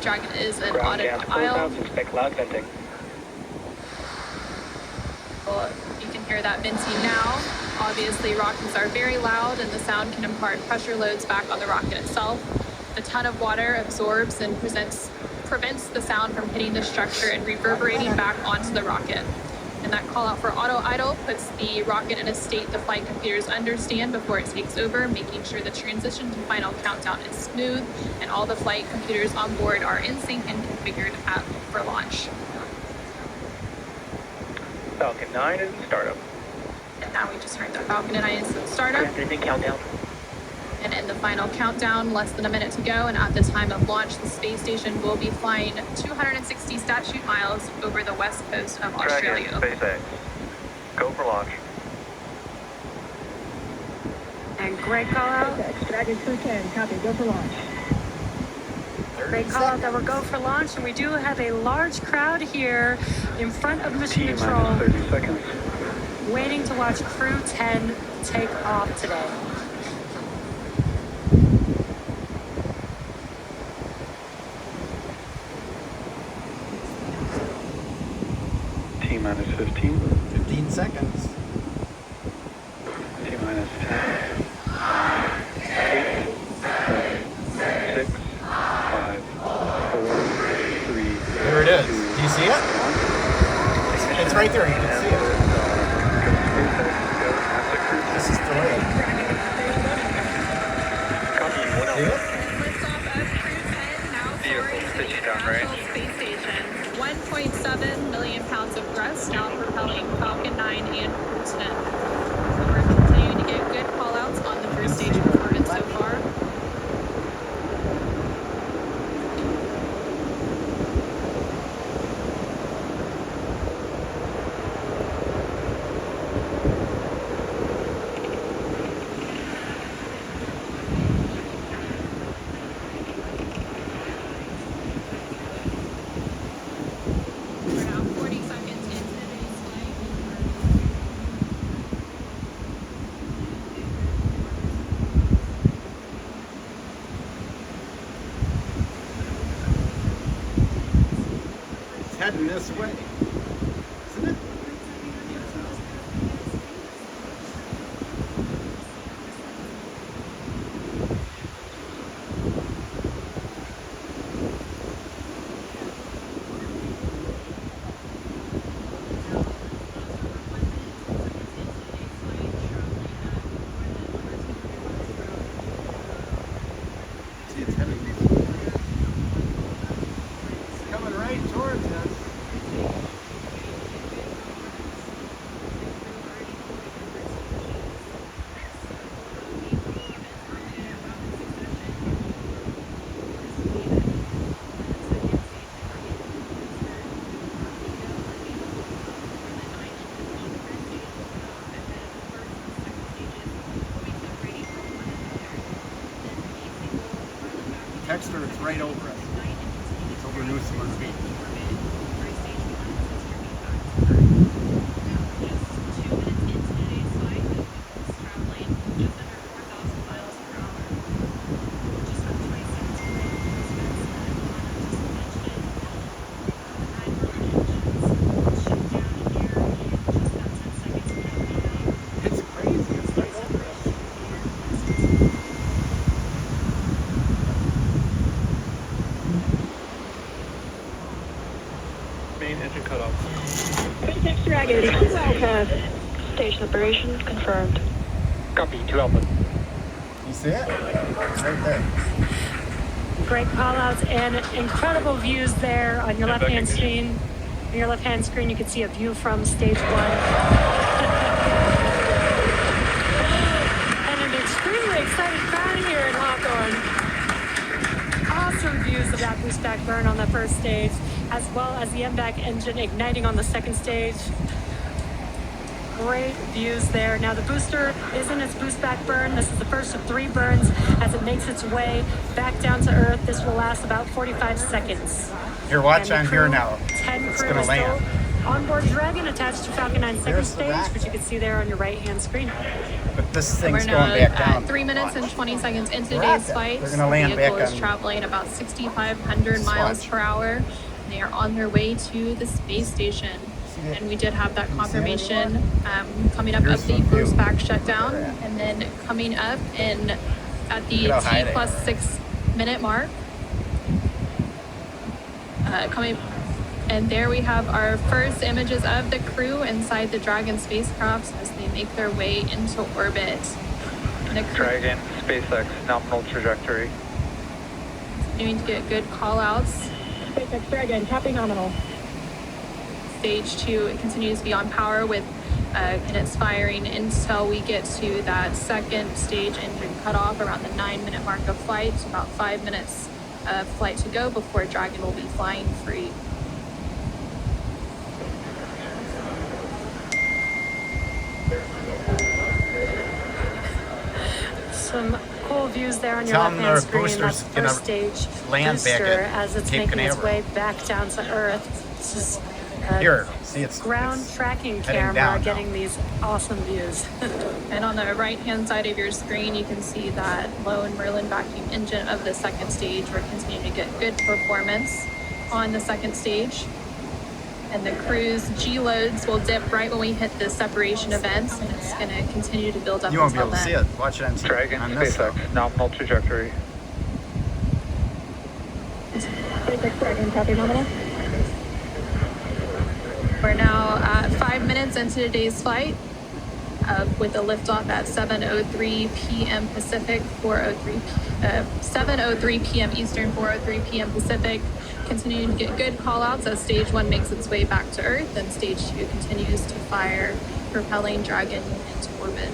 Dragon is an audit aisle. Well, you can hear that venting now. Obviously, rockets are very loud and the sound can impart pressure loads back on the rocket itself. The ton of water absorbs and prevents the sound from hitting the structure and reverberating back onto the rocket. And that call out for auto idle puts the rocket in a state the flight computers understand before it takes over, making sure the transition to final countdown is smooth and all the flight computers on board are in sync and configured for launch. Falcon 9 is in startup. And now we just heard that Falcon 9 is in startup. Countdown. And in the final countdown, less than a minute to go, and at the time of launch, the space station will be flying 260 statute miles over the west coast of Australia. Dragon, SpaceX. Go for launch. And Greg call out. Dragon 210, copy, go for launch. Greg call out that we're go for launch, and we do have a large crowd here in front of Mission Control, 30 seconds. waiting to watch Crew 10 take off today. T-minus 15. 15 seconds. T-minus 10. 8, 7, 6, 5, 4, 3. There it is. Do you see it? It's right there. You can see it. This is delayed. Copy, See it? Liftoff of Crew 10 now soaring to the International Space Station. 1.7 million pounds of thrust now propelling Falcon 9 and Crew 10. So we're continuing to get good call-outs on the first stage performance so far. We're now 40 seconds into today's flight. It's heading this way. Isn't it? See, it's heading. It's coming right towards us. Texter, it's right over us. It's over New Smyrna Beach. It's crazy. It's right over us. Main engine cutoff. SpaceX Dragon, 2 Alpha. Station operations confirmed. Copy, 2 Alpha. You see it? It's right there. Great call outs and incredible views there on your left hand screen. On your left hand screen, you can see a view from stage 1. And an extremely excited crowd here in Hawthorne. Awesome views of that boost back burn on the first stage, as well as the MVAC engine igniting on the second stage. Great views there. Now the booster is in its boost back burn. This is the first of 3 burns as it makes its way back down to Earth. This will last about 45 seconds. Here, watch And on the here crew, now. 10 It's crew gonna is land. still on board Dragon attached to Falcon 9 second There's the stage, back. which you can see there on your right hand screen. But This We're thing's now going back down. at 3 minutes and 20 seconds into We're at today's that. flight. They're gonna land the vehicle back is on traveling about 6,500 miles Swatch. per hour. They are on their way to the space station. it? And we did have that Can you see it confirmation anymore? coming up Here's of the some view. boost back shutdown. Look at that. And then coming up in at the Look at how high T they plus are. 6 minute mark. And there we have our first images of the crew inside the Dragon spacecraft as they make their way into orbit. And the crew Dragon, SpaceX, nominal trajectory. continuing to get good call outs. SpaceX Dragon, copy nominal. Stage 2 continues to be on power with and it's firing until we get to that second stage engine cutoff around the 9-minute mark of flight. About 5 minutes of flight to go before Dragon will be flying free. Some cool views there on your Tell 'em left-hand the screen. booster's That's the gonna first stage land back booster at as it's Cape making its Canaveral. way back down to Earth. This is Here, see it's ground it's tracking heading camera down now. getting these awesome views. And on the right-hand side of your screen, you can see that lone Merlin vacuum engine of the second stage. We're continuing to get good performance on the second stage. And the crew's G-loads will dip right when we hit the separation events, and it's going to continue to build up You won't be until able to see then. it. Watch it on, Dragon, on this. SpaceX, nominal trajectory. SpaceX Dragon, copy nominal. We're now at 5 minutes into today's flight with a liftoff at 7:03 p.m. Pacific, 7:03 p.m. Eastern, 4:03 p.m. Pacific. Continuing to get good call-outs as Stage 1 makes its way back to Earth, and Stage 2 continues to fire, propelling Dragon into orbit.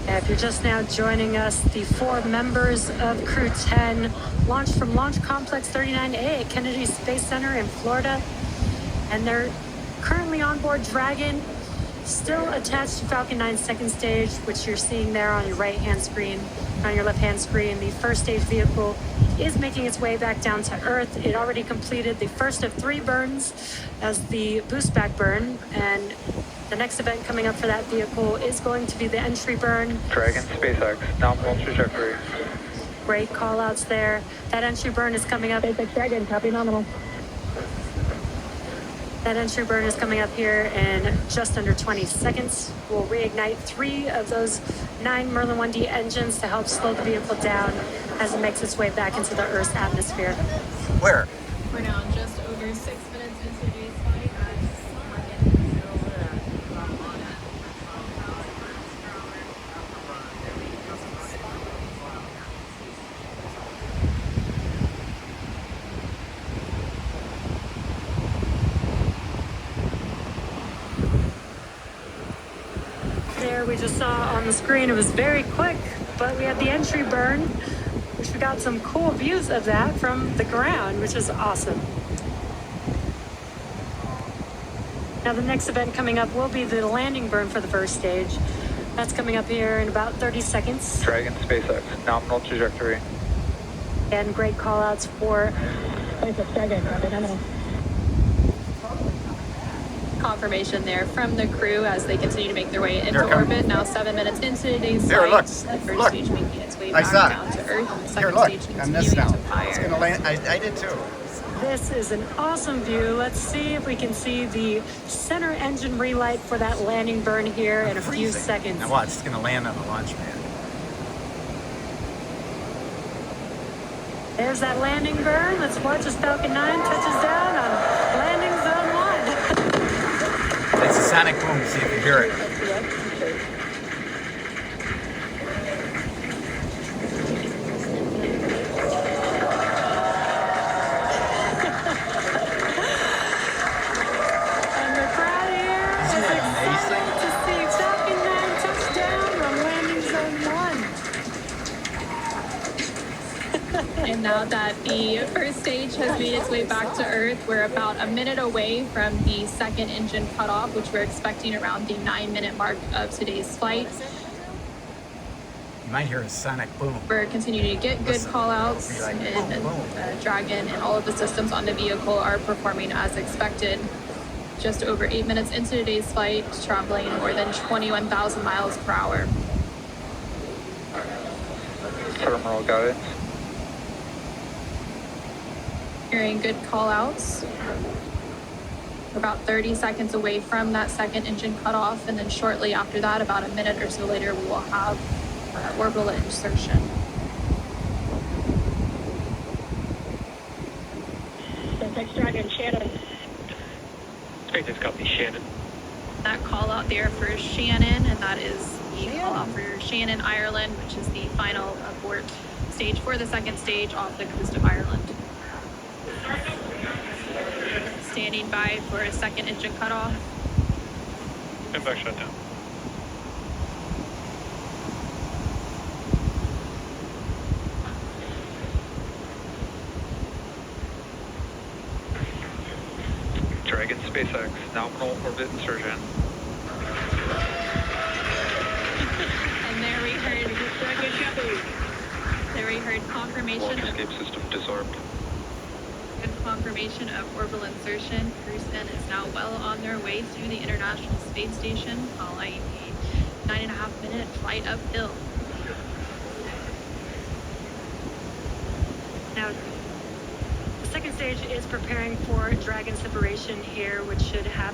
If you're just now joining us, the 4 members of Crew 10 launched from Launch Complex 39A at Kennedy Space Center in Florida. And they're currently on board Dragon, still attached to Falcon 9's second stage, which you're seeing there on your right-hand screen. On your left-hand screen, the first stage vehicle is making its way back down to Earth. It already completed the first of 3 burns as the boost back burn, and the next event coming up for that vehicle is going to be the entry burn. Dragon, SpaceX, nominal trajectory. Great call outs there. That entry burn is coming up. SpaceX Dragon, copy nominal. That entry burn is coming up here in just under 20 seconds. We'll reignite 3 of those 9 Merlin 1D engines to help slow the vehicle down as it makes its way back into the Earth's atmosphere. Where? We're now just over 6 minutes into today's flight. There we just saw on the screen, it was very quick, but we had the entry burn, which we got some cool views of that from the ground, which is awesome. Now the next event coming up will be the landing burn for the first stage. That's coming up here in about 30 seconds. Dragon, SpaceX, nominal trajectory. And great call outs for SpaceX Dragon, copy nominal. Confirmation there from the crew as they continue to make their way into Here it comes. orbit. Now 7 minutes into today's Here, flight. look. The first Look. stage making its way I back saw it. down to Earth, and the Here, second look. stage On continuing this now. to fire. It's gonna land. I did too. this is an awesome view. Let's see if we can see the center engine relight for that landing burn here in a few Freezing. seconds. Now watch. It's gonna land on the launch pad. There's that landing burn. Let's watch as Falcon 9 touches down on landing zone 1. It's a sonic boom. See if you hear it. And the crowd here is Isn't it amazing? excited to see Falcon 9 touch down on landing zone 1. And now that the first stage has made its way back to Earth, we're about a minute away from the second engine cutoff, which we're expecting around the 9-minute mark of today's flight. You might hear a sonic boom. We're continuing to get good Listen, call outs, it'll be like and boom, boom. Dragon and all of the systems on the vehicle are performing as expected. just over 8 minutes into today's flight, traveling more than 21,000 miles per hour. Terminal guidance. Hearing good call outs. We're about 30 seconds away from that second engine cutoff, and then shortly after that, about a minute or so later, we will have orbital insertion. SpaceX Dragon, Shannon. SpaceX copy, Shannon. That call out there for Shannon, and that is the call out for Shannon, Ireland, which is the final abort stage for the second stage off the coast of Ireland. Standing by for a second engine cutoff. Impact shutdown. Dragon SpaceX, nominal orbit insertion. And there we heard confirmation Launch of escape system disarmed. confirmation of orbital insertion. Crew 10 is now well on their way to the International Space Station, following the 9.5-minute flight uphill. Now, the second stage is preparing for Dragon separation here, which should happen